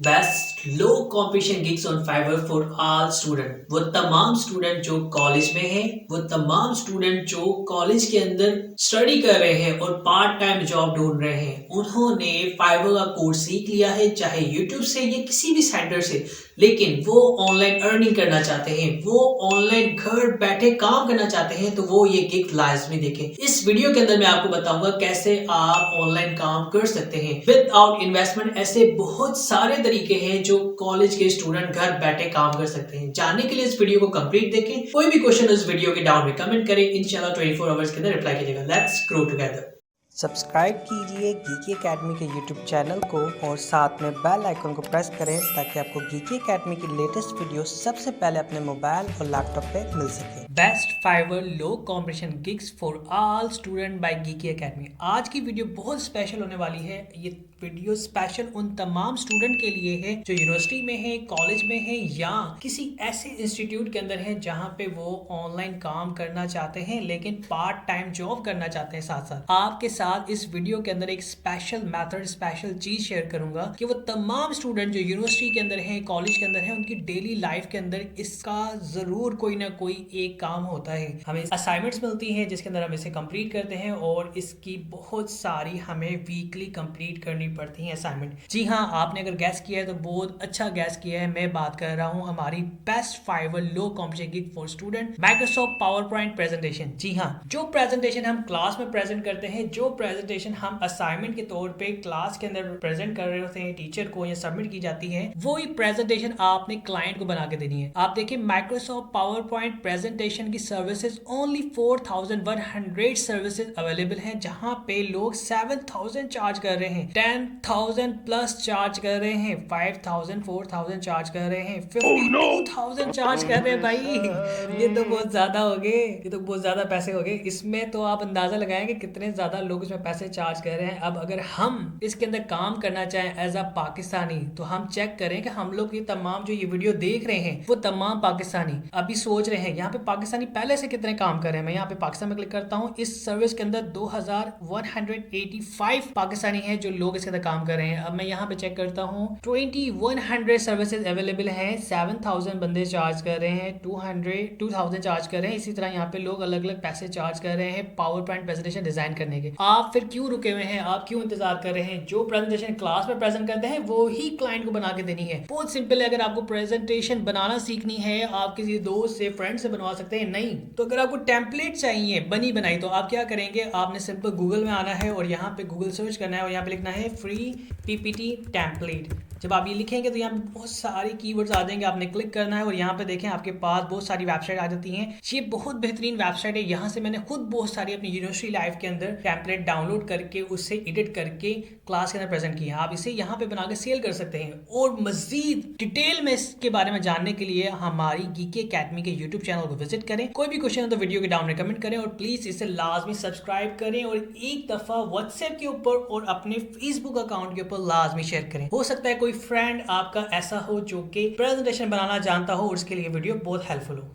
Best low competition gigs on Fiverr for all student. वो तमाम student जो college में हैं, वो तमाम स्टूडेंट जो कॉलेज के अंदर स्टडी कर रहे हैं और पार्ट टाइम जॉब ढूंढ रहे हैं, उन्होंने फाइवर का कोर्स सीख लिया है, चाहे यूट्यूब से या किसी भी सेंटर से। लेकिन वो ऑनलाइन अर्निंग करना चाहते हैं, वो ऑनलाइन घर बैठे काम करना चाहते हैं, तो वो ये गिग लाजमी देखें। इस वीडियो के अंदर मैं आपको बताऊंगा कैसे आप ऑनलाइन काम कर सकते हैं विदाउट इन्वेस्टमेंट। ऐसे बहुत सारे तरीके हैं जो कॉलेज के स्टूडेंट घर बैठे काम कर सकते हैं। जानने के लिए इस वीडियो को कंप्लीट देखें। कोई भी क्वेश्चन इस वीडियो के डाउन में कमेंट करें, इंशाल्लाह 24 आवर्स के अंदर रिप्लाई कीजिएगा। Let's grow together. सब्सक्राइब कीजिए गीकी एकेडमी के यूट्यूब चैनल को और साथ में बेल आइकन को प्रेस करें ताकि आपको गीकी एकेडमी की लेटेस्ट वीडियो सबसे पहले अपने मोबाइल और लैपटॉप पे मिल सके। Best Fiverr low competition gigs for all student by Geeky Academy. आज की वीडियो बहुत स्पेशल होने वाली है। ये वीडियो स्पेशल उन तमाम स्टूडेंट के लिए है जो यूनिवर्सिटी में है, कॉलेज में है या किसी ऐसे इंस्टीट्यूट के अंदर है जहां पे वो ऑनलाइन काम करना चाहते हैं लेकिन पार्ट टाइम जॉब करना चाहते हैं। साथ साथ आपके साथ इस वीडियो के अंदर एक स्पेशल मेथड, स्पेशल चीज शेयर करूंगा कि वो तमाम स्टूडेंट जो यूनिवर्सिटी के अंदर है, कॉलेज के अंदर है, उनकी डेली लाइफ के अंदर इसका जरूर कोई ना कोई एक काम होता है। हमें असाइनमेंट्स मिलती हैं जिसके अंदर हम इसे कंप्लीट करते हैं और इसकी बहुत सारी हमें वीकली कंप्लीट करनी पड़ती है असाइनमेंट। जी हाँ, आपने अगर गैस किया है तो बहुत अच्छा गैस किया है। मैं बात कर रहा हूँ हमारी best Fiverr low competition gig for student Microsoft PowerPoint presentation. जी हाँ, जो प्रेजेंटेशन हम क्लास में प्रेजेंट करते हैं, जो प्रेजेंटेशन हम असाइनमेंट के तौर पे क्लास के अंदर प्रेजेंट कर रहे होते हैं टीचर को या सबमिट की जाती है, वो ही प्रेजेंटेशन आपने क्लाइंट को बना के देनी है। आप देखिए, माइक्रोसॉफ्ट पावर पॉइंट प्रेजेंटेशन की सर्विसेज ओनली 4100 सर्विसेज अवेलेबल हैं, जहां पे लोग 7000 चार्ज कर रहे हैं, 10,000 प्लस चार्ज कर रहे हैं, 5000 4000 चार्ज कर रहे हैं, 52,000 चार्ज कर रहे हैं। भाई ये तो बहुत ज्यादा हो गए, ये तो बहुत ज्यादा पैसे हो गए। इसमें तो आप अंदाजा लगाएं कि कितने ज्यादा लोग इसमें पैसे चार्ज कर रहे हैं। अब अगर हम इसके अंदर काम करना चाहें एज अ पाकिस्तानी, तो हम चेक करें कि हम लोग ये तमाम जो ये वीडियो देख रहे हैं वो तमाम पाकिस्तानी अभी सोच रहे हैं यहाँ पे पाकिस्तानी पहले से कितने काम कर रहे हैं। मैं यहाँ पे पाकिस्तान में क्लिक करता हूँ। इस सर्विस के अंदर 2185 पाकिस्तानी है जो लोग इसके अंदर काम कर रहे हैं। अब मैं यहाँ पे चेक करता हूँ, 2100 सर्विसेज अवेलेबल हैं, 7000 बंदे चार्ज कर रहे हैं, 2000 चार्ज कर रहे हैं। इसी तरह यहाँ पे लोग अलग अलग पैसे चार्ज कर रहे हैं पावर पॉइंट प्रेजेंटेशन डिजाइन करने के। आप फिर क्यों रुके हुए हैं? आप क्यों इंतजार कर रहे हैं? जो प्रेजेंटेशन क्लास में प्रेजेंट करते हैं वो ही क्लाइंट को बना के देनी है। बहुत सिंपल है। अगर आपको प्रेजेंटेशन बनाना सीखनी है, आप किसी दोस्त से, फ्रेंड से बनवा सकते हैं। नहीं तो अगर आपको टेम्पलेट चाहिए बनी बनाई, तो आप क्या करेंगे, आपने सिंपल गूगल में आना है और यहाँ पे गूगल सर्च करना है और यहाँ पे लिखना है फ्री पीपीटी टेम्पलेट। जब आप ये लिखेंगे तो यहाँ पे बहुत सारे कीवर्ड्स आ जाएंगे, आपने क्लिक करना है और यहाँ पे देखें आपके पास बहुत सारी वेबसाइट आ जाती हैं। ये बहुत बेहतरीन वेबसाइट है। यहाँ से मैंने खुद बहुत सारी अपनी यूनिवर्सिटी लाइफ के अंदर टेम्पलेट डाउनलोड करके उससे एडिट करके क्लास के अंदर प्रेजेंट किया है। आप इसे यहाँ पे बना के सेल कर सकते हैं। और मजीद डिटेल में इसके बारे में जानने के लिए हमारी गीकी एकेडमी के यूट्यूब चैनल को विजिट करें। कोई भी क्वेश्चन हो तो वीडियो के डाउन में कमेंट करें और प्लीज इसे लाजमी सब्सक्राइब करें और एक दफा व्हाट्सएप के ऊपर और अपने फेसबुक अकाउंट के ऊपर लाजमी शेयर करें। हो सकता है कोई फ्रेंड आपका ऐसा हो जो कि प्रेजेंटेशन बनाना जानता हो और उसके लिए वीडियो बहुत हेल्पफुल हो।